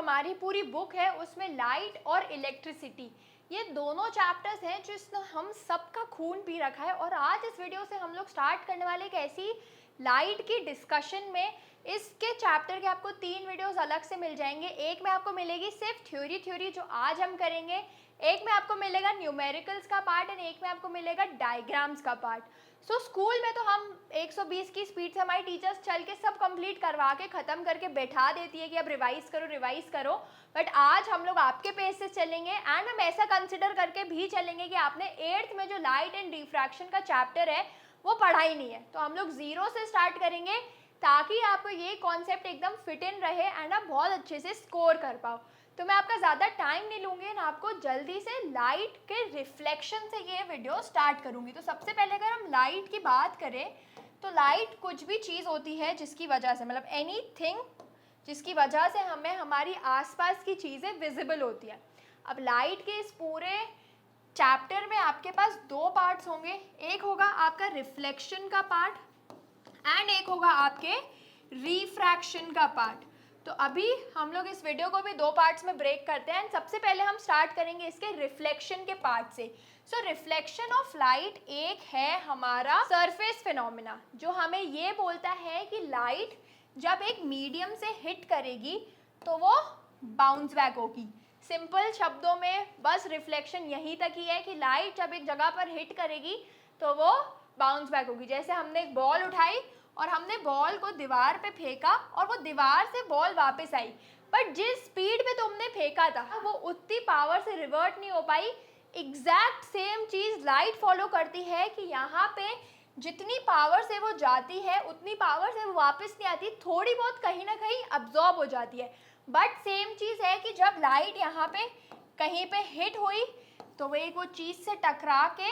हमारी पूरी बुक है उसमें लाइट और इलेक्ट्रिसिटी ये दोनों चैप्टर्स हैं जिसने हम सबका खून पी रखा है। और आज इस वीडियो से हम लोग स्टार्ट करने वाले एक ऐसी लाइट की डिस्कशन में। इसके चैप्टर के आपको 3 वीडियोस अलग से मिल जाएंगे। एक में आपको मिलेगी सिर्फ थ्योरी जो आज हम करेंगे, एक में आपको मिलेगा न्यूमेरिकल्स का पार्ट एंड एक में आपको मिलेगा डायग्राम्स का पार्ट। स्कूल में तो हम 120 की स्पीड से हमारी टीचर्स चल के सब कंप्लीट करवा के ख़त्म करके बैठा देती है कि अब रिवाइज करो। बट आज हम लोग आपके पेज से चलेंगे एंड हम ऐसा कंसिडर करके भी चलेंगे कि आपने 8th में जो लाइट एंड रिफ्रैक्शन का चैप्टर है वो पढ़ा ही नहीं है। तो हम लोग 0 से स्टार्ट करेंगे ताकि आपको ये कॉन्सेप्ट एकदम फिट इन रहे एंड आप बहुत अच्छे से स्कोर कर पाओ। तो मैं आपका ज़्यादा टाइम नहीं लूँगी एंड आपको जल्दी से लाइट के रिफ्लेक्शन से ये वीडियो स्टार्ट करूँगी। तो सबसे पहले अगर हम लाइट की बात करें तो लाइट कुछ भी चीज़ होती है जिसकी वजह से, मतलब एनीथिंग जिसकी वजह से हमें हमारी आसपास की चीज़ें विजिबल होती है। अब लाइट के इस पूरे चैप्टर में आपके पास 2 पार्ट्स होंगे, एक होगा आपका रिफ्लेक्शन का पार्ट एंड एक होगा आपके रिफ्रैक्शन का पार्ट। तो अभी हम लोग इस वीडियो को भी 2 पार्ट्स में ब्रेक करते हैं एंड सबसे पहले हम स्टार्ट करेंगे इसके रिफ्लेक्शन के पार्ट से। रिफ्लेक्शन ऑफ लाइट एक है हमारा सरफेस फिनोमिना जो हमें ये बोलता है कि लाइट जब एक मीडियम से हिट करेगी तो वो बाउंस बैक होगी। सिंपल शब्दों में बस रिफ्लेक्शन यहीं तक ही है कि लाइट जब एक जगह पर हिट करेगी तो वो बाउंस बैक होगी। जैसे हमने एक बॉल उठाई और हमने बॉल को दीवार पे फेंका और वो दीवार से बॉल वापस आई, बट जिस स्पीड पे तुमने फेंका था वो उतनी पावर से रिवर्ट नहीं हो पाई। एग्जैक्ट सेम चीज़ लाइट फॉलो करती है कि यहाँ पे जितनी पावर से वो जाती है उतनी पावर से वो वापस नहीं आती, थोड़ी बहुत कहीं ना कहीं अब्जॉर्ब हो जाती है। बट सेम चीज़ है कि जब लाइट यहाँ पे कहीं पे हिट हुई तो वो एक वो चीज़ से टकरा के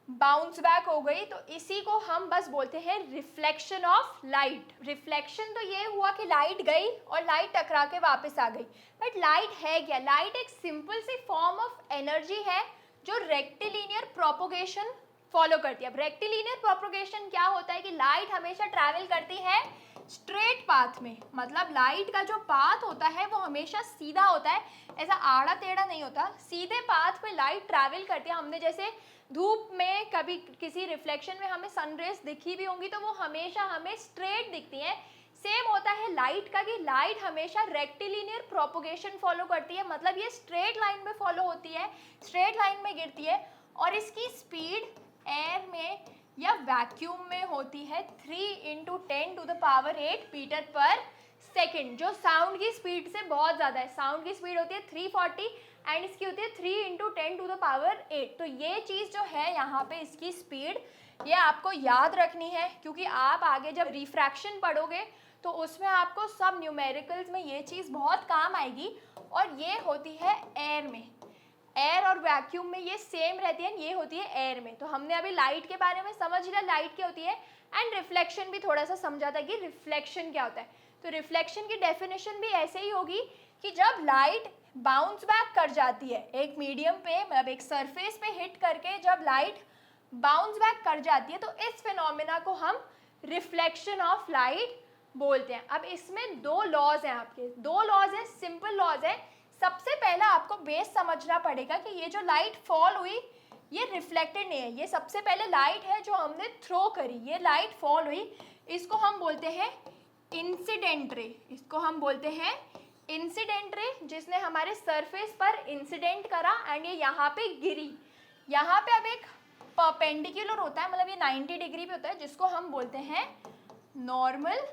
बाउंस बैक हो गई। तो इसी को हम बस बोलते हैं रिफ्लेक्शन ऑफ लाइट। रिफ्लेक्शन तो ये हुआ कि लाइट गई और लाइट टकरा के वापस आ गई, बट लाइट है क्या? लाइट एक सिंपल सी फॉर्म ऑफ एनर्जी है जो रेक्टिलिनियर प्रोपोगेशन फॉलो करती है। अब रेक्टिलिनियर प्रोपोगेशन क्या होता है कि लाइट हमेशा ट्रैवल करती है स्ट्रेट पाथ में, मतलब लाइट का जो पाथ होता है वो हमेशा सीधा होता है, ऐसा आड़ा टेढ़ा नहीं होता। सीधे पाथ पे लाइट ट्रैवल करती है। हमने जैसे धूप में कभी किसी रिफ्लेक्शन में हमें सनरेज दिखी भी होंगी तो वो हमेशा हमें स्ट्रेट दिखती हैं। सेम होता है लाइट का कि लाइट हमेशा रेक्टिलिनियर प्रोपोगेशन फॉलो करती है, मतलब ये स्ट्रेट लाइन में फॉलो होती है, स्ट्रेट लाइन में गिरती है और इसकी स्पीड एयर में या वैक्यूम में होती है 3 × 10⁸ मीटर पर सेकेंड, जो साउंड की स्पीड से बहुत ज़्यादा है। साउंड की स्पीड होती है 340 एंड इसकी होती है 3 × 10⁸। तो ये चीज़ जो है यहाँ पे इसकी स्पीड, ये आपको याद रखनी है क्योंकि आप आगे जब रिफ्रैक्शन पढ़ोगे तो उसमें आपको सब न्यूमेरिकल्स में ये चीज़ बहुत काम आएगी। और ये होती है एयर में, एयर और वैक्यूम में ये सेम रहती है, ये होती है एयर में। तो हमने अभी लाइट के बारे में समझ लिया लाइट क्या होती है एंड रिफ्लेक्शन भी थोड़ा सा समझा था कि रिफ्लेक्शन क्या होता है। तो रिफ्लेक्शन की डेफिनेशन भी ऐसे ही होगी कि जब लाइट बाउंस बैक कर जाती है एक मीडियम पे, मतलब एक सरफेस पे हिट करके जब लाइट बाउंस बैक कर जाती है तो इस फिनोमिना को हम रिफ्लेक्शन ऑफ लाइट बोलते हैं। अब इसमें 2 लॉज हैं, आपके 2 लॉज हैं, सिंपल लॉज है। सबसे पहला आपको बेस समझना पड़ेगा कि ये जो लाइट फॉल हुई ये रिफ्लेक्टेड नहीं है, ये सबसे पहले लाइट है जो हमने थ्रो करी, ये लाइट फॉल हुई, इसको हम बोलते हैं इंसिडेंट रे। इसको हम बोलते हैं इंसिडेंट रे, जिसने हमारे सरफेस पर इंसिडेंट करा एंड ये यहाँ पे गिरी। यहाँ पे अब एक परपेंडिकुलर होता है, मतलब ये 90 डिग्री पे होता है, जिसको हम बोलते हैं नॉर्मल।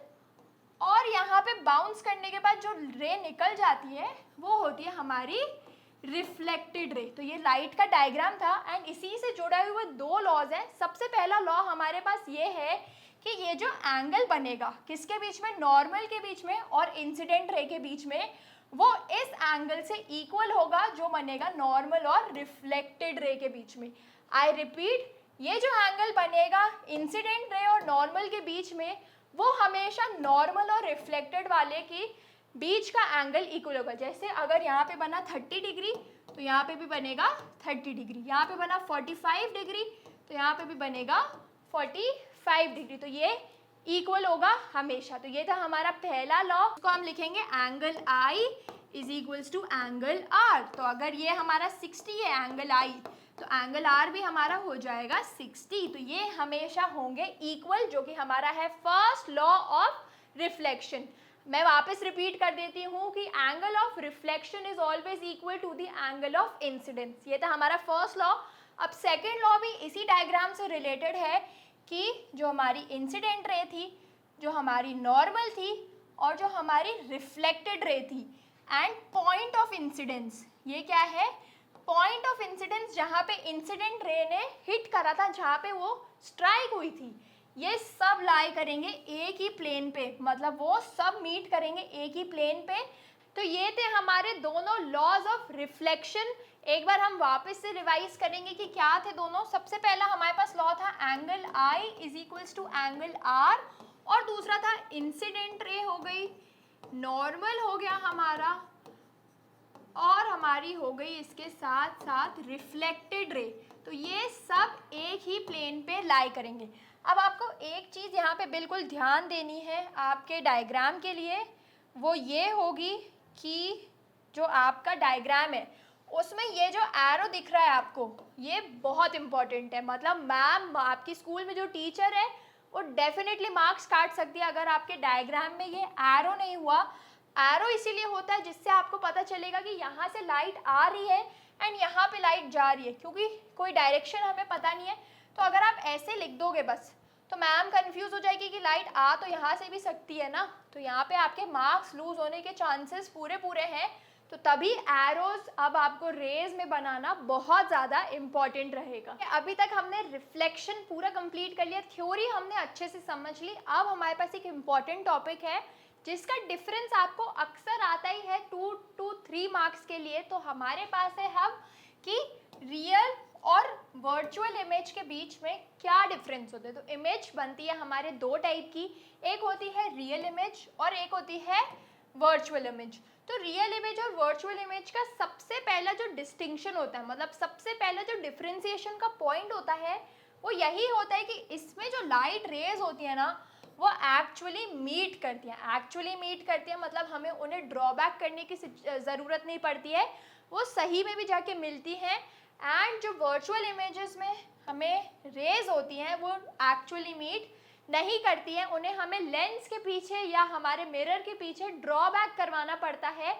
और यहाँ पे बाउंस करने के बाद जो रे निकल जाती है वो होती है हमारी रिफ्लेक्टेड रे। तो ये लाइट का डायग्राम था एंड इसी से जुड़े हुए 2 लॉज हैं। सबसे पहला लॉ हमारे पास ये है कि ये जो एंगल बनेगा किसके बीच में, नॉर्मल के बीच में और इंसिडेंट रे के बीच में, वो इस एंगल से इक्वल होगा जो बनेगा नॉर्मल और रिफ्लेक्टेड रे के बीच में। आई रिपीट, ये जो एंगल बनेगा इंसिडेंट रे और नॉर्मल के बीच में वो हमेशा नॉर्मल और रिफ्लेक्टेड वाले की बीच का एंगल इक्वल होगा। जैसे अगर यहाँ पे बना 30 डिग्री तो यहाँ पे भी बनेगा 30 डिग्री, यहाँ पे बना 45 डिग्री तो यहाँ पे भी बनेगा 45 डिग्री। तो ये इक्वल होगा हमेशा। तो ये था हमारा पहला लॉ, इसको हम लिखेंगे angle i is equals to angle r. तो अगर ये हमारा 60 है एंगल आई, तो एंगल आर भी हमारा हो जाएगा 60। तो ये हमेशा होंगे इक्वल, जो कि हमारा है फर्स्ट लॉ ऑफ रिफ्लेक्शन। मैं वापस रिपीट कर देती हूँ कि angle of reflection is always equal to the angle of incidence. ये था हमारा फर्स्ट लॉ। अब सेकेंड लॉ भी इसी डायग्राम से रिलेटेड है कि जो हमारी इंसिडेंट रे थी, जो हमारी नॉर्मल थी और जो हमारी रिफ्लेक्टेड रे थी, एंड पॉइंट ऑफ इंसिडेंस, ये क्या है? पॉइंट ऑफ इंसिडेंस जहाँ पे इंसिडेंट रे ने हिट करा था, जहाँ पे वो स्ट्राइक हुई थी, ये सब लाई करेंगे एक ही प्लेन पे, मतलब वो सब मीट करेंगे एक ही प्लेन पे। तो ये थे हमारे दोनों लॉज ऑफ रिफ्लेक्शन। एक बार हम वापस से रिवाइज करेंगे कि क्या थे दोनों। सबसे पहला हमारे पास लॉ था angle i is equals to angle r, और दूसरा था इंसिडेंट रे हो गई, नॉर्मल हो गया हमारा, और हमारी हो गई इसके साथ साथ रिफ्लेक्टेड रे। तो ये सब एक ही प्लेन पे लाई करेंगे। अब आपको एक चीज़ यहाँ पे बिल्कुल ध्यान देनी है आपके डायग्राम के लिए, वो ये होगी कि जो आपका डायग्राम है उसमें ये जो एरो दिख रहा है आपको, ये बहुत इंपॉर्टेंट है। मतलब मैम आपकी स्कूल में जो टीचर है वो डेफिनेटली मार्क्स काट सकती है अगर आपके डायग्राम में ये एरो नहीं हुआ। एरो इसीलिए होता है जिससे आपको पता चलेगा कि यहाँ से लाइट आ रही है एंड यहाँ पे लाइट जा रही है, क्योंकि कोई डायरेक्शन हमें पता नहीं है। तो अगर आप ऐसे लिख दोगे बस, तो मैम कंफ्यूज हो जाएगी कि लाइट आ तो यहाँ से भी सकती है ना, तो यहाँ पे आपके मार्क्स लूज होने के चांसेस पूरे हैं। तो तभी एरोज अब आपको रेज में बनाना बहुत ज़्यादा इम्पॉर्टेंट रहेगा। अभी तक हमने रिफ्लेक्शन पूरा कंप्लीट कर लिया, थ्योरी हमने अच्छे से समझ ली। अब हमारे पास एक इम्पॉर्टेंट टॉपिक है जिसका डिफरेंस आपको अक्सर आता ही है 2 to 3 मार्क्स के लिए। तो हमारे पास है हम कि रियल और वर्चुअल इमेज के बीच में क्या डिफरेंस होते हैं। तो इमेज बनती है हमारे दो टाइप की, एक होती है रियल इमेज और एक होती है वर्चुअल इमेज। तो रियल इमेज और वर्चुअल इमेज का सबसे पहला जो डिस्टिंक्शन होता है, मतलब सबसे पहला जो डिफरेंशिएशन का पॉइंट होता है, वो यही होता है कि इसमें जो लाइट रेज होती है ना, वो एक्चुअली मीट करती हैं। एक्चुअली मीट करती हैं मतलब हमें उन्हें ड्रॉबैक करने की ज़रूरत नहीं पड़ती है, वो सही में भी जाके मिलती हैं। एंड जो वर्चुअल इमेजेस में हमें रेज होती हैं वो एक्चुअली मीट नहीं करती हैं, उन्हें हमें लेंस के पीछे या हमारे मिरर के पीछे ड्रॉबैक करवाना पड़ता है,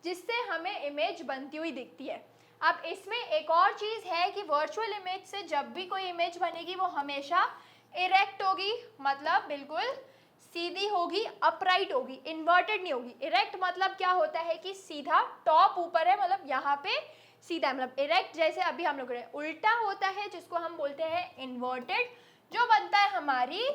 जिससे हमें इमेज बनती हुई दिखती है। अब इसमें एक और चीज़ है कि वर्चुअल इमेज से जब भी कोई इमेज बनेगी वो हमेशा इरेक्ट होगी, मतलब बिल्कुल सीधी होगी, अपराइट होगी, इन्वर्टेड नहीं होगी। इरेक्ट मतलब क्या होता है कि सीधा टॉप ऊपर है, मतलब यहाँ पे सीधा है, मतलब इरेक्ट जैसे अभी हम लोग रहे। उल्टा होता है जिसको हम बोलते हैं इन्वर्टेड, जो बनता है हमारी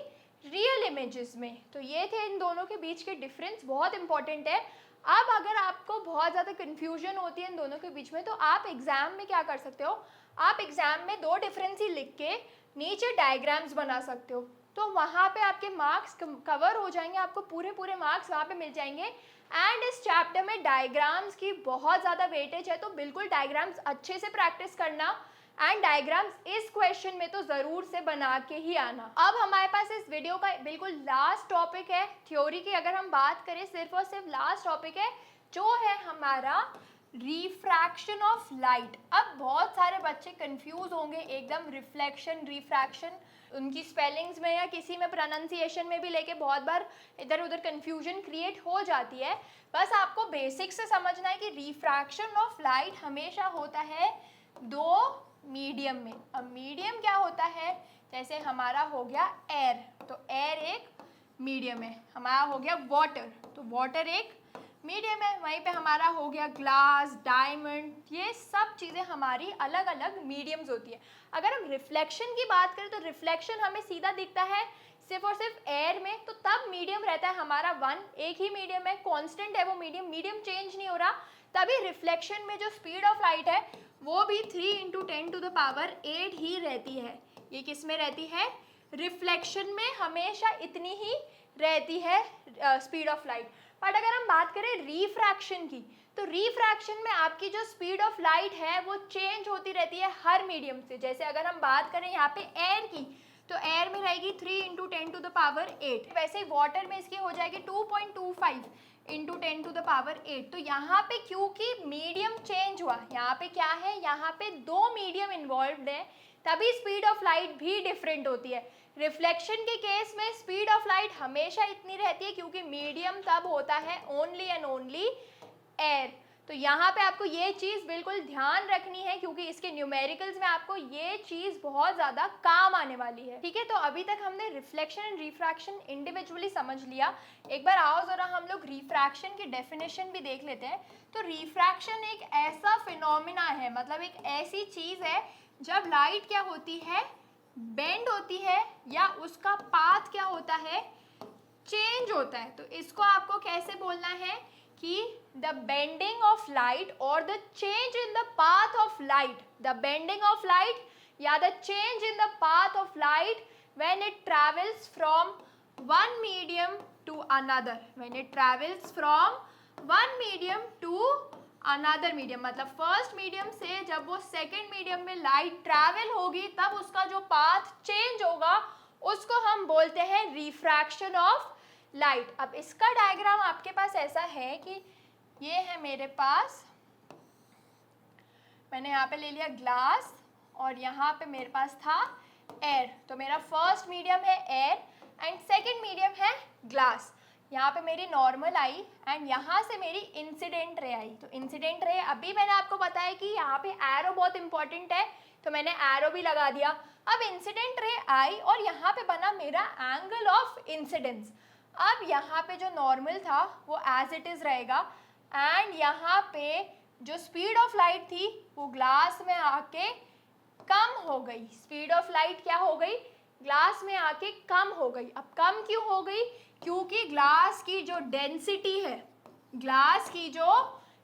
रियल इमेजेस में। तो ये थे इन दोनों के बीच के डिफरेंस, बहुत इंपॉर्टेंट है। अब अगर आपको बहुत ज़्यादा कन्फ्यूजन होती है इन दोनों के बीच में, तो आप एग्ज़ाम में क्या कर सकते हो, आप एग्ज़ाम में दो डिफरेंस ही लिख के नीचे डायग्राम्स बना सकते हो। तो वहाँ पे आपके मार्क्स कवर हो जाएंगे, आपको पूरे मार्क्स वहाँ पे मिल जाएंगे। एंड इस चैप्टर में डायग्राम्स की बहुत ज़्यादा वेटेज है, तो बिल्कुल डायग्राम्स अच्छे से प्रैक्टिस करना एंड डायग्राम्स इस क्वेश्चन में तो ज़रूर से बना के ही आना। अब हमारे पास इस वीडियो का बिल्कुल लास्ट टॉपिक है थ्योरी की। अगर हम बात करें सिर्फ और सिर्फ लास्ट टॉपिक है जो है हमारा रिफ्रैक्शन ऑफ लाइट। अब बहुत सारे बच्चे कंफ्यूज होंगे एकदम, रिफ्लेक्शन रिफ्रैक्शन उनकी स्पेलिंग्स में या किसी में प्रोनाउंसिएशन में भी लेके बहुत बार इधर उधर कंफ्यूजन क्रिएट हो जाती है। बस आपको बेसिक से समझना है कि रिफ्रैक्शन ऑफ लाइट हमेशा होता है दो मीडियम में। अब मीडियम क्या होता है, जैसे हमारा हो गया एयर, तो एयर एक मीडियम है। हमारा हो गया वाटर, तो वाटर एक मीडियम है। वहीं पे हमारा हो गया ग्लास, डायमंड, ये सब चीज़ें हमारी अलग अलग मीडियम्स होती है। अगर हम रिफ्लेक्शन की बात करें तो रिफ्लेक्शन हमें सीधा दिखता है सिर्फ और सिर्फ एयर में, तो तब मीडियम रहता है हमारा 1, एक ही मीडियम है, कांस्टेंट है वो मीडियम चेंज नहीं हो रहा। तभी रिफ्लेक्शन में जो स्पीड ऑफ लाइट है वो भी 3 × 10⁸ ही रहती है। ये किस में रहती है, रिफ्लेक्शन में हमेशा इतनी ही रहती है स्पीड ऑफ लाइट। बट अगर हम बात करें रिफ्रैक्शन की, तो रिफ्रैक्शन में आपकी जो स्पीड ऑफ लाइट है वो चेंज होती रहती है हर मीडियम से। जैसे अगर हम बात करें यहाँ पे एयर की, तो एयर में रहेगी 3 × 10⁸। वैसे ही वाटर में इसकी हो जाएगी 2.25 × 10⁸। तो यहाँ पे क्योंकि मीडियम चेंज हुआ, यहाँ पे क्या है, यहाँ पे दो मीडियम इन्वॉल्व है, तभी स्पीड ऑफ लाइट भी डिफरेंट होती है। रिफ्लेक्शन के केस में स्पीड ऑफ लाइट हमेशा इतनी रहती है क्योंकि मीडियम तब होता है ओनली एंड ओनली एयर। तो यहाँ पे आपको ये चीज़ बिल्कुल ध्यान रखनी है क्योंकि इसके न्यूमेरिकल्स में आपको ये चीज़ बहुत ज़्यादा काम आने वाली है। ठीक है, तो अभी तक हमने रिफ्लेक्शन एंड रिफ्रैक्शन इंडिविजुअली समझ लिया। एक बार आओ ज़रा हम लोग रिफ्रैक्शन की डेफिनेशन भी देख लेते हैं। तो रिफ्रैक्शन एक ऐसा फिनोमिना है, मतलब एक ऐसी चीज़ है जब लाइट क्या होती है, बेंड होती है या उसका पाथ क्या होता है, चेंज होता है। तो इसको आपको कैसे बोलना है कि द बेंडिंग ऑफ लाइट और the change in the path of light, the bending of light या the change in the path of light when it travels from one medium to another, when it travels from one medium to another medium, मतलब first medium से जब वो second medium में light travel होगी तब उसका जो पाथ चेंज होगा उसको हम बोलते हैं रिफ्रैक्शन ऑफ लाइट। अब इसका डायग्राम आपके पास ऐसा है कि ये है मेरे पास, मैंने यहाँ पे ले लिया ग्लास और यहाँ पे मेरे पास था एयर। तो मेरा फर्स्ट मीडियम है एयर एंड सेकंड मीडियम है ग्लास। यहाँ पे मेरी नॉर्मल आई एंड यहाँ से मेरी इंसिडेंट रे आई। तो इंसिडेंट रे, अभी मैंने आपको बताया कि यहाँ पे एरो बहुत इंपॉर्टेंट है तो मैंने एरो भी लगा दिया। अब इंसिडेंट रे आई और यहाँ पे बना मेरा एंगल ऑफ इंसिडेंस। अब यहाँ पे जो नॉर्मल था वो एज इट इज़ रहेगा एंड यहाँ पे जो स्पीड ऑफ लाइट थी वो ग्लास में आके कम हो गई। स्पीड ऑफ लाइट क्या हो गई, ग्लास में आके कम हो गई। अब कम क्यों हो गई, क्योंकि ग्लास की जो डेंसिटी है, ग्लास की जो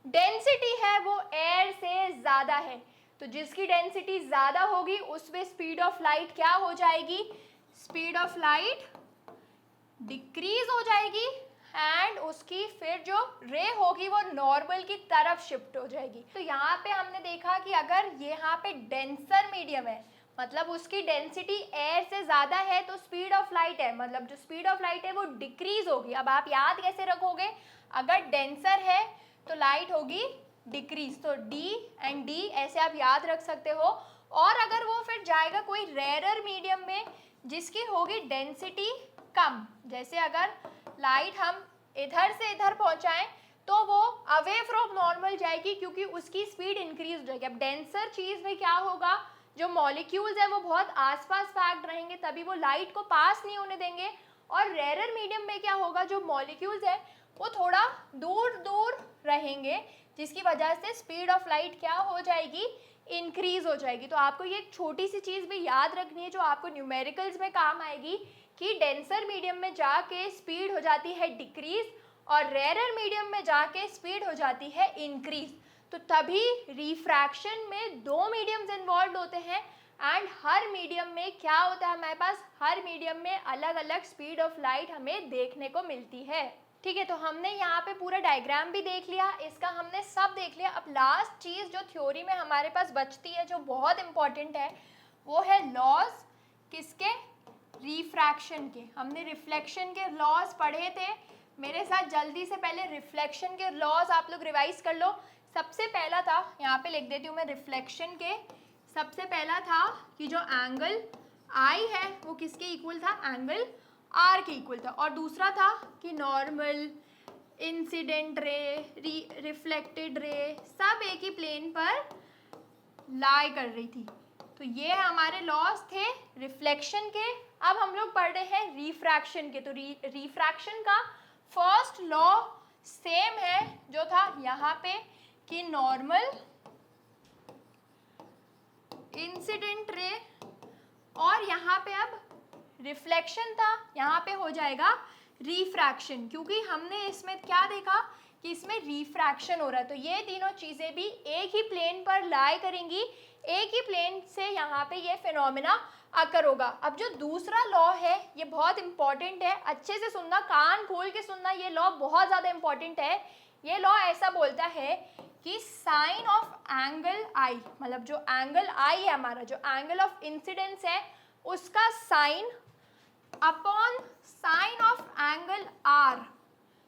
डेंसिटी है वो एयर से ज़्यादा है। तो जिसकी डेंसिटी ज़्यादा होगी उसमें स्पीड ऑफ लाइट क्या हो जाएगी, स्पीड ऑफ लाइट डिक्रीज हो जाएगी एंड उसकी फिर जो रे होगी वो नॉर्मल की तरफ शिफ्ट हो जाएगी। तो यहाँ पे हमने देखा कि अगर यहाँ पे डेंसर मीडियम है, मतलब उसकी डेंसिटी एयर से ज़्यादा है, तो स्पीड ऑफ लाइट है, मतलब जो स्पीड ऑफ लाइट है वो डिक्रीज होगी। अब आप याद कैसे रखोगे, अगर डेंसर है तो लाइट होगी डिक्रीज, तो डी एंड डी ऐसे आप याद रख सकते हो। और अगर वो फिर जाएगा कोई रेयरर मीडियम में जिसकी होगी डेंसिटी कम, जैसे अगर लाइट हम इधर से इधर पहुंचाएं तो वो अवे फ्रॉम नॉर्मल जाएगी क्योंकि उसकी स्पीड इंक्रीज हो जाएगी। अब डेंसर चीज़ में क्या होगा, जो मॉलिक्यूल्स हैं वो बहुत आसपास पैक्ड रहेंगे तभी वो लाइट को पास नहीं होने देंगे। और रेयरर मीडियम में क्या होगा, जो मॉलिक्यूल्स हैं वो थोड़ा दूर दूर रहेंगे जिसकी वजह से स्पीड ऑफ लाइट क्या हो जाएगी, इंक्रीज हो जाएगी। तो आपको ये एक छोटी सी चीज़ भी याद रखनी है जो आपको न्यूमेरिकल्स में काम आएगी कि डेंसर मीडियम में जाके स्पीड हो जाती है डिक्रीज और रेयरर मीडियम में जाके स्पीड हो जाती है इंक्रीज। तो तभी रिफ्रैक्शन में दो मीडियम्स इन्वॉल्व होते हैं एंड हर मीडियम में क्या होता है, हमारे पास हर मीडियम में अलग अलग स्पीड ऑफ लाइट हमें देखने को मिलती है। ठीक है, तो हमने यहाँ पे पूरा डायग्राम भी देख लिया, इसका हमने सब देख लिया। अब लास्ट चीज़ जो थ्योरी में हमारे पास बचती है जो बहुत इंपॉर्टेंट है वो है लॉज किसके, रिफ्रैक्शन के। हमने रिफ्लेक्शन के लॉज पढ़े थे, मेरे साथ जल्दी से पहले रिफ्लेक्शन के लॉज आप लोग रिवाइज कर लो। सबसे पहला था, यहाँ पे लिख देती हूँ मैं रिफ्लेक्शन के, सबसे पहला था कि जो एंगल आई है वो किसके इक्वल था, एंगल आर के इक्वल था। और दूसरा था कि normal, incident ray, reflected ray सब एक ही प्लेन पर लाई कर रही थी। तो ये हमारे लॉज थे रिफ्लेक्शन के। अब हम लोग पढ़ रहे हैं रिफ्रैक्शन के। तो रिफ्रैक्शन का फर्स्ट लॉ सेम है जो था यहाँ पे कि नॉर्मल, इंसिडेंट रे और यहाँ पे अब रिफ्लेक्शन था, यहाँ पे हो जाएगा रिफ्रैक्शन, क्योंकि हमने इसमें क्या देखा कि इसमें रिफ्रैक्शन हो रहा है। तो ये तीनों चीज़ें भी एक ही प्लेन पर लाई करेंगी, एक ही प्लेन से यहाँ पे ये फिनोमिना अकर होगा। अब जो दूसरा लॉ है ये बहुत इंपॉर्टेंट है, अच्छे से सुनना, कान खोल के सुनना, ये लॉ बहुत ज़्यादा इंपॉर्टेंट है। ये लॉ ऐसा बोलता है कि साइन ऑफ एंगल आई, मतलब जो एंगल आई है हमारा, जो एंगल ऑफ इंसिडेंस है उसका sine upon sine of angle r,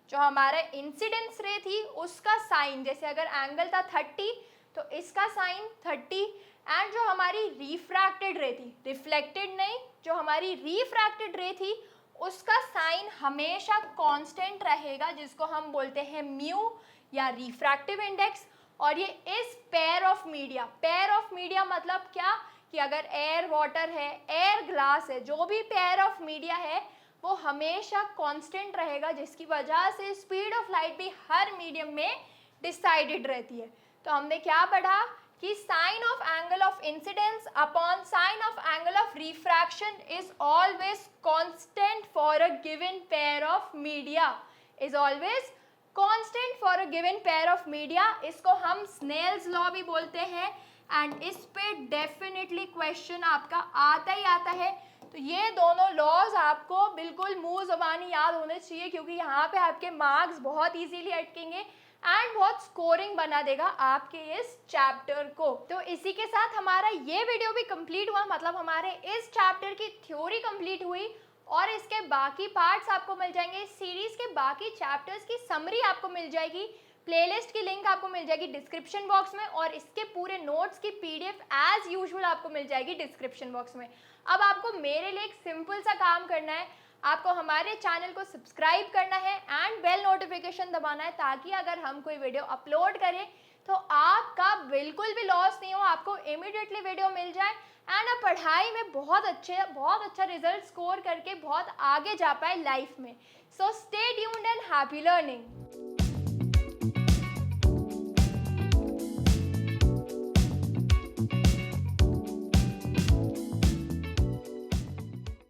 जो हमारा इंसिडेंस रे थी उसका साइन, जैसे अगर एंगल था 30 तो इसका साइन 30, एंड जो हमारी रिफ्रैक्टेड रे थी, रिफ्लेक्टेड नहीं, जो हमारी रिफ्रैक्टेड रे थी उसका साइन हमेशा कांस्टेंट रहेगा, जिसको हम बोलते हैं म्यू या रिफ्रैक्टिव इंडेक्स। और ये इस pair of media, pair of media मतलब क्या कि अगर एयर वाटर है, एयर ग्लास है, जो भी पेयर ऑफ मीडिया है वो हमेशा कांस्टेंट रहेगा, जिसकी वजह से स्पीड ऑफ लाइट भी हर मीडियम में डिसाइडेड रहती है। तो हमने क्या पढ़ा कि sine of angle of incidence upon sine of angle of refraction is always constant for a given pair of media, is always constant for a given pair of media. इसको हम स्नेल्स लॉ भी बोलते हैं, and इस पे definitely question आपका आता ही आता है। तो ये दोनों लॉज आपको बिल्कुल मुंह ज़बानी याद होने चाहिए, क्योंकि यहाँ पे आपके मार्क्स बहुत इजीली अटकेंगे एंड बहुत स्कोरिंग बना देगा आपके इस चैप्टर को। तो इसी के साथ हमारा ये वीडियो भी कंप्लीट हुआ, मतलब हमारे इस चैप्टर की थ्योरी कंप्लीट हुई, और इसके बाकी पार्ट्स आपको मिल जाएंगे। इस सीरीज के बाकी चैप्टर्स की समरी आपको मिल जाएगी, प्लेलिस्ट की लिंक आपको मिल जाएगी डिस्क्रिप्शन बॉक्स में, और इसके पूरे नोट्स की पीडीएफ एज यूजुअल आपको मिल जाएगी डिस्क्रिप्शन बॉक्स में। अब आपको मेरे लिए एक सिंपल सा काम करना है, आपको हमारे चैनल को सब्सक्राइब करना है एंड बेल नोटिफिकेशन दबाना है, ताकि अगर हम कोई वीडियो अपलोड करें तो आपका बिल्कुल भी लॉस नहीं हो, आपको इमीडिएटली वीडियो मिल जाए एंड आप पढ़ाई में बहुत अच्छा रिजल्ट स्कोर करके बहुत आगे जा पाए लाइफ में। So stay tuned and happy learning.